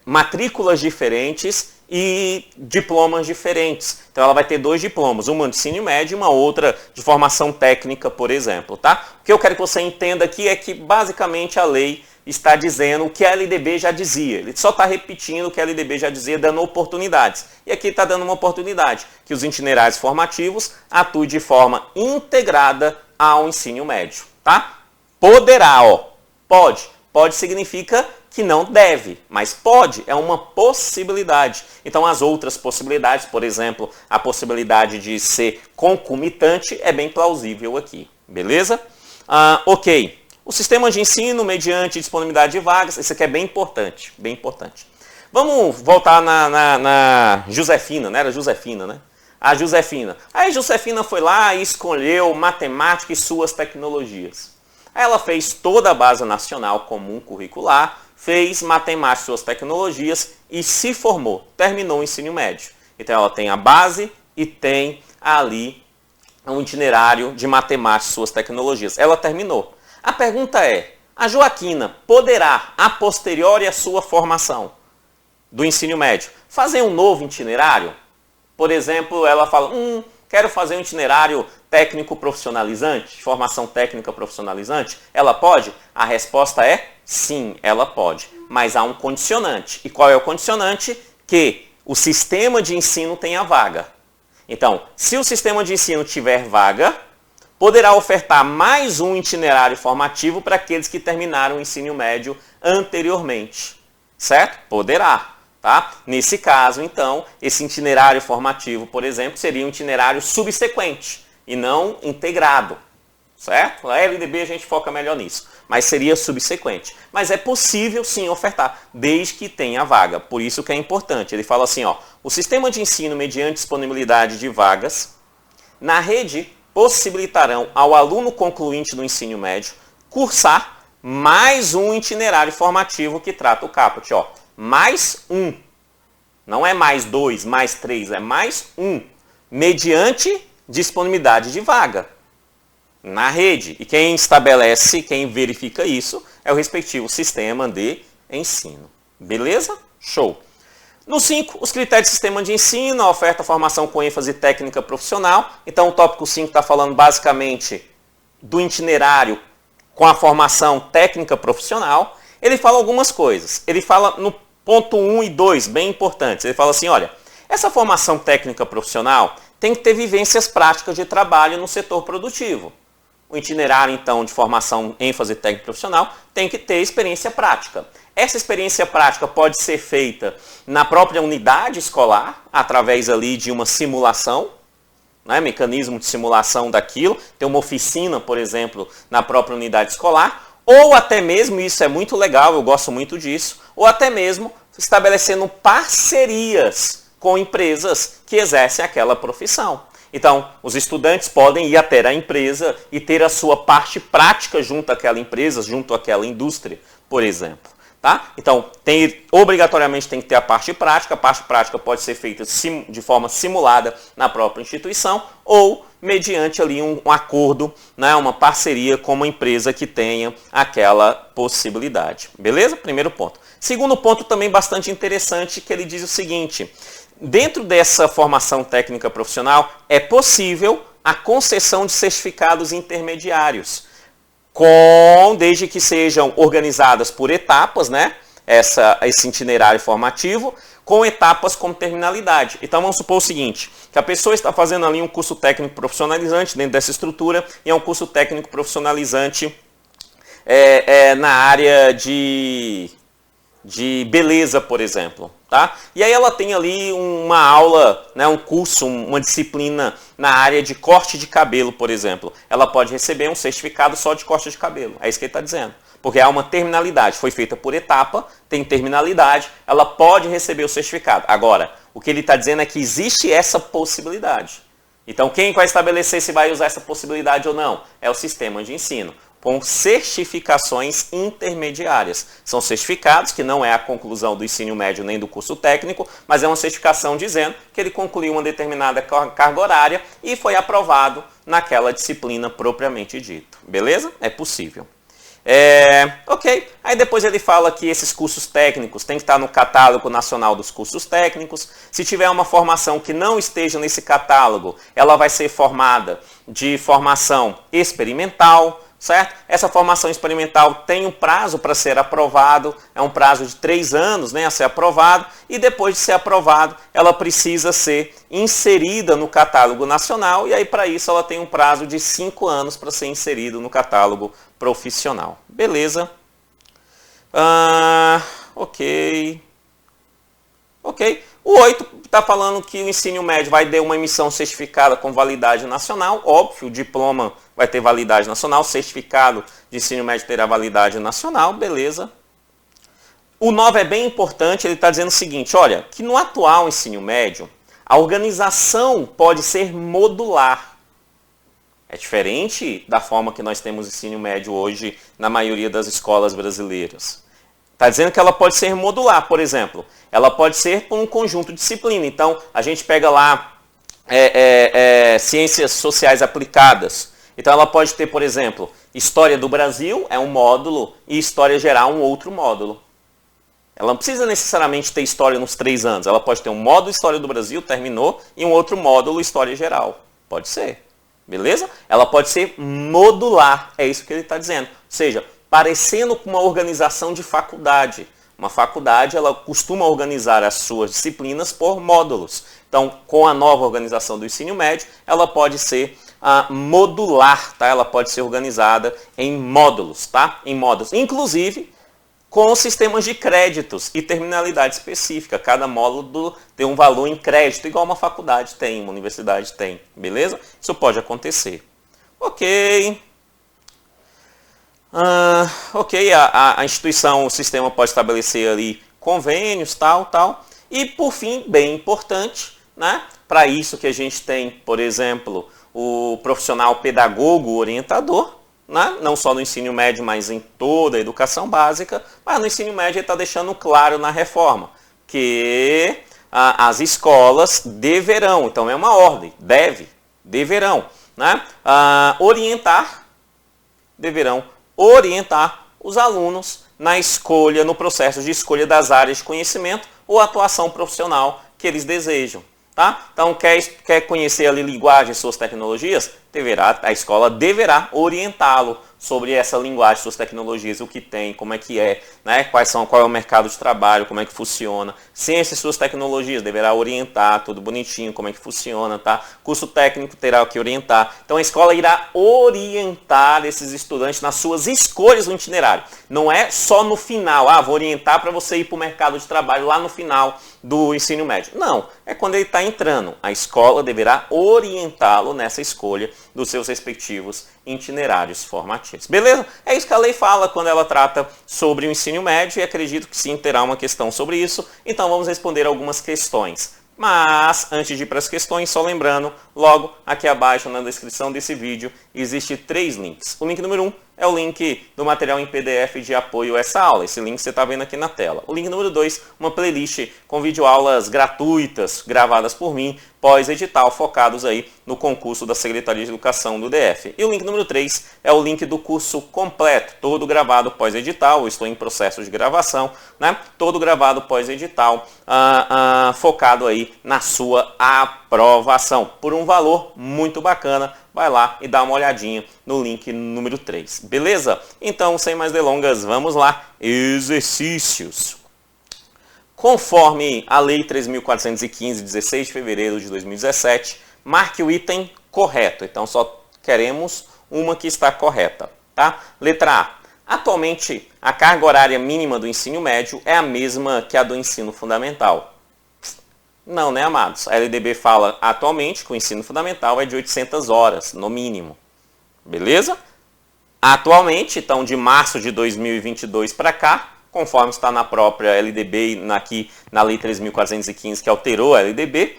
matrículas diferentes e diplomas diferentes. Então ela vai ter 2 diplomas, uma de ensino médio e uma outra de formação técnica, por exemplo. Tá? O que eu quero que você entenda aqui é que basicamente a lei está dizendo o que a LDB já dizia. Ele só está repetindo o que a LDB já dizia, dando oportunidades. E aqui está dando uma oportunidade, que os itinerários formativos atuem de forma integrada ao ensino médio. tá? Poderá, ó, pode. Pode significa que não deve, mas pode é uma possibilidade. Então as outras possibilidades, por exemplo, a possibilidade de ser concomitante é bem plausível aqui, beleza? Ok. O sistema de ensino mediante disponibilidade de vagas, isso aqui é bem importante, bem importante. Vamos voltar na Josefina, né? Era Josefina, né? A Josefina. Aí Josefina foi lá e escolheu matemática e suas tecnologias. Aí ela fez toda a base nacional comum curricular, fez matemática e suas tecnologias e se formou, terminou o ensino médio. Então ela tem a base e tem ali um itinerário de matemática e suas tecnologias. Ela terminou. A pergunta é, a Joaquina poderá, a posteriori à sua formação do ensino médio, fazer um novo itinerário? Por exemplo, ela fala, quero fazer um itinerário técnico profissionalizante, formação técnica profissionalizante. Ela pode? A resposta é sim, ela pode. Mas há um condicionante. E qual é o condicionante? Que o sistema de ensino tenha vaga. Então, se o sistema de ensino tiver vaga, poderá ofertar mais um itinerário formativo para aqueles que terminaram o ensino médio anteriormente. Certo? Poderá. Tá? Nesse caso, então, esse itinerário formativo, por exemplo, seria um itinerário subsequente e não integrado. Certo? A LDB a gente foca melhor nisso, mas seria subsequente. Mas é possível sim ofertar, desde que tenha vaga. Por isso que é importante. Ele fala assim, ó, o sistema de ensino mediante disponibilidade de vagas na rede possibilitarão ao aluno concluinte do ensino médio cursar mais um itinerário formativo que trata o caput. Ó, mais um. Não é mais 2, mais 3, é mais um. Mediante disponibilidade de vaga na rede. E quem estabelece, quem verifica isso, é o respectivo sistema de ensino. Beleza? Show. No 5, os critérios do sistema de ensino, a oferta, formação com ênfase técnica profissional. Então o tópico 5 está falando basicamente do itinerário com a formação técnica profissional. Ele fala algumas coisas. Ele fala no ponto 1 e 2, bem importantes. Ele fala assim, olha, essa formação técnica profissional tem que ter vivências práticas de trabalho no setor produtivo. O itinerário, então, de formação ênfase técnica profissional tem que ter experiência prática. Essa experiência prática pode ser feita na própria unidade escolar, através ali de uma simulação, né, mecanismo de simulação daquilo. Tem uma oficina, por exemplo, na própria unidade escolar, ou até mesmo, isso é muito legal, eu gosto muito disso, ou até mesmo estabelecendo parcerias com empresas que exercem aquela profissão. Então, os estudantes podem ir até a empresa e ter a sua parte prática junto àquela empresa, junto àquela indústria, por exemplo. Tá? Então, obrigatoriamente tem que ter a parte prática pode ser feita de forma simulada na própria instituição ou mediante ali um acordo, né, uma parceria com uma empresa que tenha aquela possibilidade. Beleza? Primeiro ponto. Segundo ponto também bastante interessante, que ele diz o seguinte, dentro dessa formação técnica profissional é possível a concessão de certificados intermediários, desde que sejam organizadas por etapas, né? Esse itinerário formativo, com etapas como terminalidade. Então vamos supor o seguinte, que a pessoa está fazendo ali um curso técnico profissionalizante dentro dessa estrutura, e é um curso técnico profissionalizante na área de beleza, por exemplo. Tá? E aí ela tem ali uma aula, né, um curso, uma disciplina na área de corte de cabelo, por exemplo. Ela pode receber um certificado só de corte de cabelo. É isso que ele está dizendo. Porque há uma terminalidade. Foi feita por etapa, tem terminalidade, ela pode receber o certificado. Agora, o que ele está dizendo é que existe essa possibilidade. Então, quem vai estabelecer se vai usar essa possibilidade ou não? É o sistema de ensino, com certificações intermediárias. São certificados que não é a conclusão do ensino médio nem do curso técnico, mas é uma certificação dizendo que ele concluiu uma determinada carga horária e foi aprovado naquela disciplina propriamente dito. Beleza? É possível. Ok. Aí depois ele fala que esses cursos técnicos têm que estar no catálogo nacional dos cursos técnicos. Se tiver uma formação que não esteja nesse catálogo, ela vai ser formada de formação experimental, certo? Essa formação experimental tem um prazo para ser aprovado, é um prazo de 3 anos, né, a ser aprovado, e depois de ser aprovado, ela precisa ser inserida no catálogo nacional, e aí para isso ela tem um prazo de 5 anos para ser inserido no catálogo profissional. Beleza? Ok. O 8 está falando que o ensino médio vai ter uma emissão certificada com validade nacional. Óbvio, o diploma vai ter validade nacional, o certificado de ensino médio terá validade nacional, beleza. O 9 é bem importante, ele está dizendo o seguinte, olha, que no atual ensino médio, a organização pode ser modular. É diferente da forma que nós temos ensino médio hoje na maioria das escolas brasileiras. Está dizendo que ela pode ser modular, por exemplo. Ela pode ser por um conjunto de disciplina. Então, a gente pega lá ciências sociais aplicadas. Então, ela pode ter, por exemplo, História do Brasil é um módulo e História Geral um outro módulo. Ela não precisa necessariamente ter História nos 3 anos. Ela pode ter um módulo História do Brasil, terminou, e um outro módulo História Geral. Pode ser. Beleza? Ela pode ser modular. É isso que ele está dizendo. Ou seja, parecendo com uma organização de faculdade. Uma faculdade, ela costuma organizar as suas disciplinas por módulos. Então, com a nova organização do ensino médio, ela pode ser modular, tá? Ela pode ser organizada em módulos, tá? Em módulos. Inclusive, com sistemas de créditos e terminalidade específica. Cada módulo tem um valor em crédito, igual uma faculdade tem, uma universidade tem. Beleza? Isso pode acontecer. Ok. A instituição, o sistema pode estabelecer ali convênios, tal. E, por fim, bem importante, né? Para isso que a gente tem, por exemplo, o profissional pedagogo orientador, né? Não só no ensino médio, mas em toda a educação básica. Mas no ensino médio ele está deixando claro na reforma que as escolas deverão, então é uma ordem, deverão, né? Deverão orientar os alunos na escolha, no processo de escolha das áreas de conhecimento ou atuação profissional que eles desejam. Tá? Então, quer conhecer ali linguagem e suas tecnologias? A escola deverá orientá-lo sobre essa linguagem, suas tecnologias, o que tem, como é que é, né? Qual é o mercado de trabalho, como é que funciona. Ciência e suas tecnologias, deverá orientar, tudo bonitinho, como é que funciona, tá? Curso técnico terá que orientar. Então, a escola irá orientar esses estudantes nas suas escolhas no itinerário. Não é só no final, vou orientar para você ir para o mercado de trabalho lá no final do ensino médio. Não, é quando ele está entrando. A escola deverá orientá-lo nessa escolha dos seus respectivos itinerários formativos. Beleza? É isso que a lei fala quando ela trata sobre o ensino médio e acredito que sim, terá uma questão sobre isso. Então vamos responder algumas questões. Mas, antes de ir para as questões, só lembrando, logo aqui abaixo na descrição desse vídeo, existe 3 links. O link número 1 é o link do material em PDF de apoio a essa aula. Esse link você está vendo aqui na tela. O link número 2, uma playlist com videoaulas gratuitas, gravadas por mim, pós-edital, focados aí no concurso da Secretaria de Educação do DF. E o link número 3 é o link do curso completo, todo gravado pós-edital, eu estou em processo de gravação, né? Todo gravado pós-edital, focado aí na sua aprovação, por um valor muito bacana. Vai lá e dá uma olhadinha no link número 3, beleza? Então, sem mais delongas, vamos lá. Exercícios. Conforme a Lei 3.415, 16 de fevereiro de 2017, marque o item correto. Então, só queremos uma que está correta, tá? Letra A. Atualmente, a carga horária mínima do ensino médio é a mesma que a do ensino fundamental. Não, né, amados? A LDB fala atualmente que o ensino fundamental é de 800 horas, no mínimo. Beleza? Atualmente, então, de março de 2022 para cá, conforme está na própria LDB, aqui na Lei 3.415, que alterou a LDB,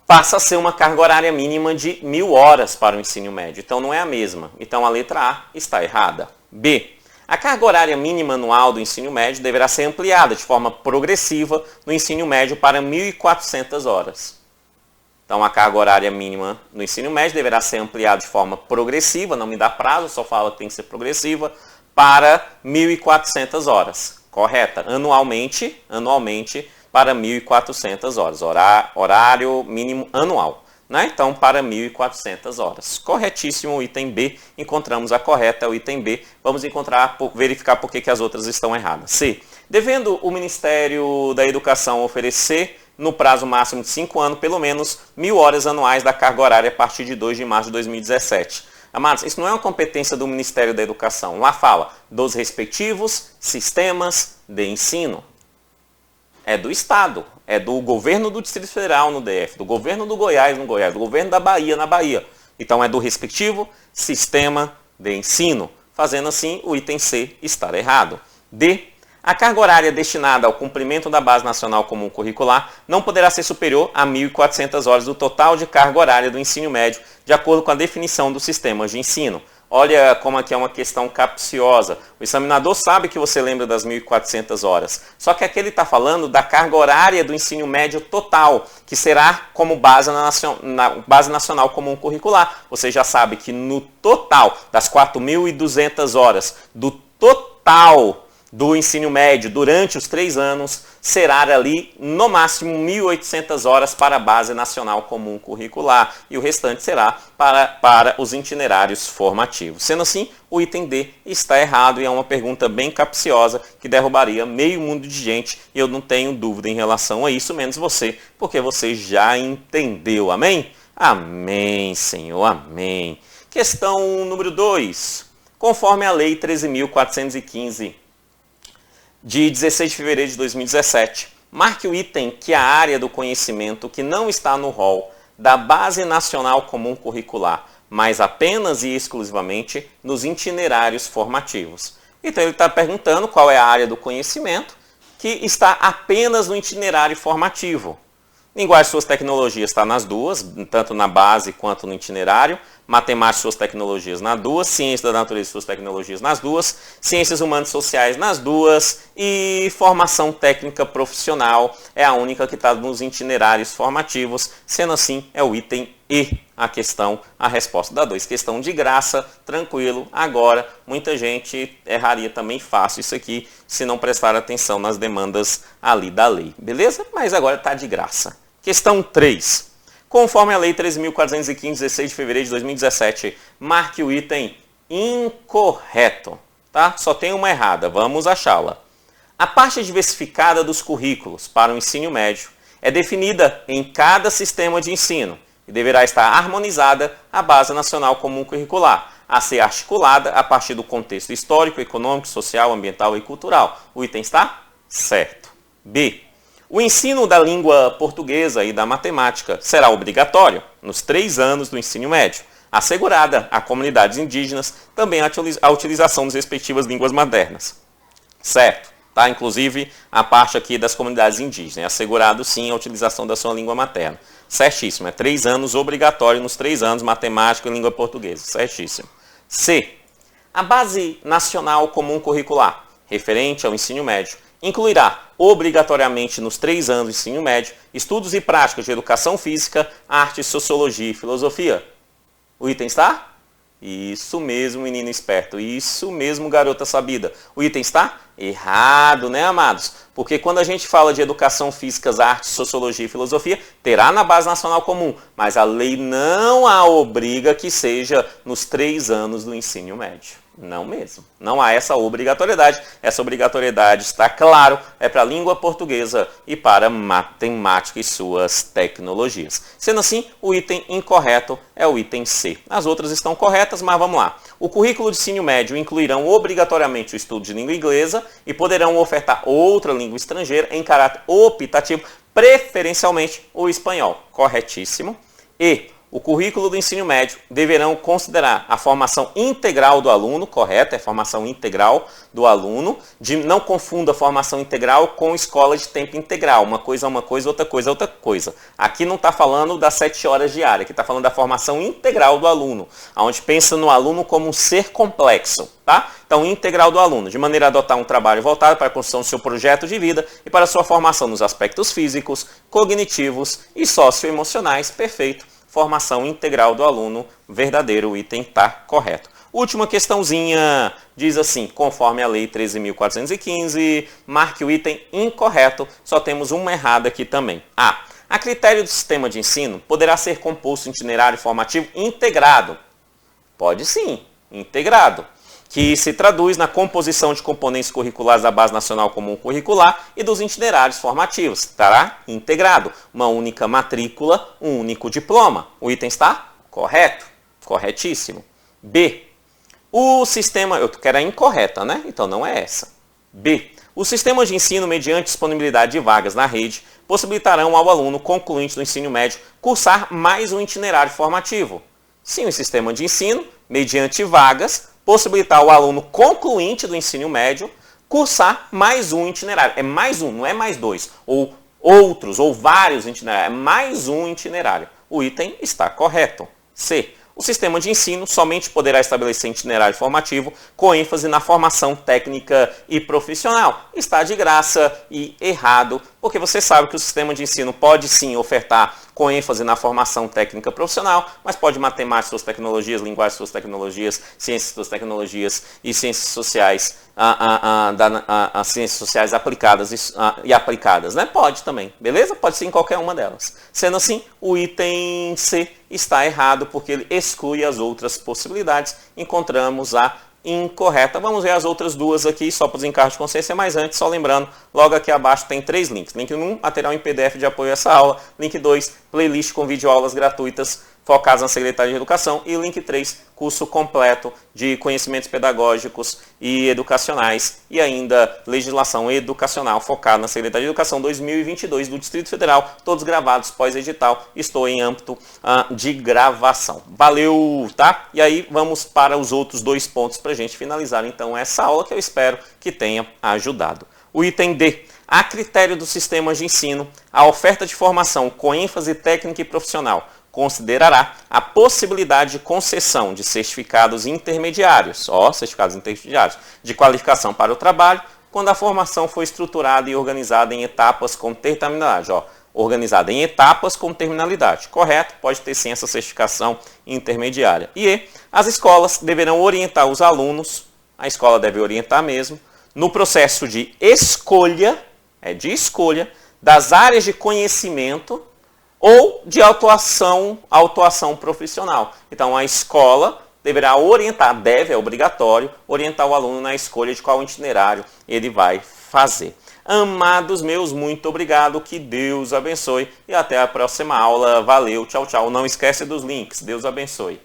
passa a ser uma carga horária mínima de 1.000 horas para o ensino médio. Então, não é a mesma. Então, a letra A está errada. B. A carga horária mínima anual do ensino médio deverá ser ampliada de forma progressiva no ensino médio para 1.400 horas. Então, a carga horária mínima no ensino médio deverá ser ampliada de forma progressiva, não me dá prazo, só fala que tem que ser progressiva, para 1.400 horas. Correta? Anualmente para 1.400 horas. Horário mínimo anual. né? Então, para 1.400 horas. Corretíssimo o item B. Encontramos a correta, o item B. Vamos verificar por que as outras estão erradas. C. Devendo o Ministério da Educação oferecer, no prazo máximo de 5 anos, pelo menos 1.000 horas anuais da carga horária a partir de 2 de março de 2017. Amados, isso não é uma competência do Ministério da Educação. Lá fala dos respectivos sistemas de ensino. É do Estado, é do governo do Distrito Federal no DF, do governo do Goiás no Goiás, do governo da Bahia na Bahia. Então é do respectivo sistema de ensino. Fazendo assim, o item C estar errado. D. A carga horária destinada ao cumprimento da Base Nacional Comum Curricular não poderá ser superior a 1.400 horas do total de carga horária do ensino médio, de acordo com a definição dos sistemas de ensino. Olha como aqui é uma questão capciosa. O examinador sabe que você lembra das 1.400 horas. Só que aqui ele está falando da carga horária do ensino médio total, que será como base nacional comum curricular. Você já sabe que no total das 4.200 horas, do total do ensino médio durante os 3 anos, será ali no máximo 1.800 horas para a Base Nacional Comum Curricular e o restante será para os itinerários formativos. Sendo assim, o item D está errado e é uma pergunta bem capciosa que derrubaria meio mundo de gente e eu não tenho dúvida em relação a isso, menos você, porque você já entendeu. Amém? Amém, Senhor, amém. Questão número 2. Conforme a Lei 13.415, de 16 de fevereiro de 2017, marque o item que a área do conhecimento que não está no rol da Base Nacional Comum Curricular, mas apenas e exclusivamente nos itinerários formativos. Então ele está perguntando qual é a área do conhecimento que está apenas no itinerário formativo. Linguagem e suas tecnologias está nas duas, tanto na base quanto no itinerário. Matemática e suas tecnologias nas duas. Ciência da natureza e suas tecnologias nas duas. Ciências humanas e sociais nas duas. E formação técnica profissional é a única que está nos itinerários formativos. Sendo assim, é o item E a questão, a resposta da 2. Questão de graça, tranquilo. Agora, muita gente erraria também fácil isso aqui se não prestar atenção nas demandas ali da lei. Beleza? Mas agora está de graça. Questão 3. Conforme a Lei 13.415, 16 de fevereiro de 2017, marque o item incorreto. Tá? Só tem uma errada, vamos achá-la. A parte diversificada dos currículos para o ensino médio é definida em cada sistema de ensino e deverá estar harmonizada à Base Nacional Comum Curricular, a ser articulada a partir do contexto histórico, econômico, social, ambiental e cultural. O item está certo. B. O ensino da língua portuguesa e da matemática será obrigatório nos 3 anos do ensino médio, assegurada a comunidades indígenas também a utilização das respectivas línguas maternas. Certo, tá? Inclusive a parte aqui das comunidades indígenas, é assegurado sim a utilização da sua língua materna. Certíssimo, é 3 anos obrigatório nos 3 anos, matemática e língua portuguesa. Certíssimo. C. A Base Nacional Comum Curricular, referente ao ensino médio, incluirá obrigatoriamente nos 3 anos do ensino médio estudos e práticas de educação física, arte, sociologia e filosofia. O item está? Isso mesmo, menino esperto. Isso mesmo, garota sabida. O item está? Errado, né, amados? Porque quando a gente fala de educação física, arte, sociologia e filosofia, terá na Base Nacional Comum, mas a lei não a obriga que seja nos 3 anos do ensino médio. Não mesmo. Não há essa obrigatoriedade. Essa obrigatoriedade, está claro, é para a língua portuguesa e para matemática e suas tecnologias. Sendo assim, o item incorreto é o item C. As outras estão corretas, mas vamos lá. O currículo de ensino médio incluirão obrigatoriamente o estudo de língua inglesa e poderão ofertar outra língua estrangeira em caráter optativo, preferencialmente o espanhol. Corretíssimo. E o currículo do ensino médio deverão considerar a formação integral do aluno, correto? É formação integral do aluno. Não confunda formação integral com escola de tempo integral. Uma coisa é uma coisa, outra coisa é outra coisa. Aqui não está falando das 7 horas diárias, aqui está falando da formação integral do aluno, onde pensa no aluno como um ser complexo. Tá? Então, integral do aluno, de maneira a adotar um trabalho voltado para a construção do seu projeto de vida e para a sua formação nos aspectos físicos, cognitivos e socioemocionais. Perfeito. Formação integral do aluno, verdadeiro, o item está correto. Última questãozinha, diz assim, conforme a Lei 13.415, marque o item incorreto, só temos uma errada aqui também. A. A critério do sistema de ensino, poderá ser composto itinerário formativo integrado. Pode sim, integrado, que se traduz na composição de componentes curriculares da Base Nacional Comum Curricular e dos itinerários formativos. Estará integrado, uma única matrícula, um único diploma. O item está correto, corretíssimo. B. O sistema, eu quero a incorreta, né? Então não é essa. B. O sistema de ensino, mediante disponibilidade de vagas na rede, possibilitarão ao aluno concluinte do ensino médio cursar mais um itinerário formativo. Sim, o sistema de ensino, mediante vagas, possibilitar ao aluno concluinte do ensino médio cursar mais um itinerário. É mais um, não é mais dois. Ou outros, ou vários itinerários. É mais um itinerário. O item está correto. C. O sistema de ensino somente poderá estabelecer itinerário formativo com ênfase na formação técnica e profissional. Está de graça e errado, porque você sabe que o sistema de ensino pode sim ofertar com ênfase na formação técnica profissional, mas pode matemática, suas tecnologias, linguagem, suas tecnologias, ciências, suas tecnologias e ciências sociais, ciências sociais aplicadas e aplicadas, né? Pode também, beleza? Pode ser em qualquer uma delas. Sendo assim, o item C está errado porque ele exclui as outras possibilidades. Encontramos a incorreta. Vamos ver as outras duas aqui, só para os encargos de consciência, mas antes, só lembrando, logo aqui abaixo tem 3 links. Link 1, material em PDF de apoio a essa aula. Link 2, playlist com videoaulas gratuitas focadas na Secretaria de Educação. E link 3, curso completo de conhecimentos pedagógicos e educacionais. E ainda legislação educacional focada na Secretaria de Educação 2022 do Distrito Federal. Todos gravados pós-edital. Estou em âmbito de gravação. Valeu, tá? E aí vamos para os outros 2 pontos para a gente finalizar então essa aula que eu espero que tenha ajudado. O item D. A critério dos sistemas de ensino, a oferta de formação com ênfase técnica e profissional considerará a possibilidade de concessão de certificados intermediários, certificados intermediários de qualificação para o trabalho, quando a formação for estruturada e organizada em etapas com terminalidade, organizada em etapas com terminalidade. Correto? Pode ter sim essa certificação intermediária. E as escolas deverão orientar os alunos, a escola deve orientar mesmo, no processo de escolha, das áreas de conhecimento ou de autuação profissional. Então, a escola deverá orientar, é obrigatório, orientar o aluno na escolha de qual itinerário ele vai fazer. Amados meus, muito obrigado, que Deus abençoe e até a próxima aula. Valeu, tchau, tchau. Não esquece dos links, Deus abençoe.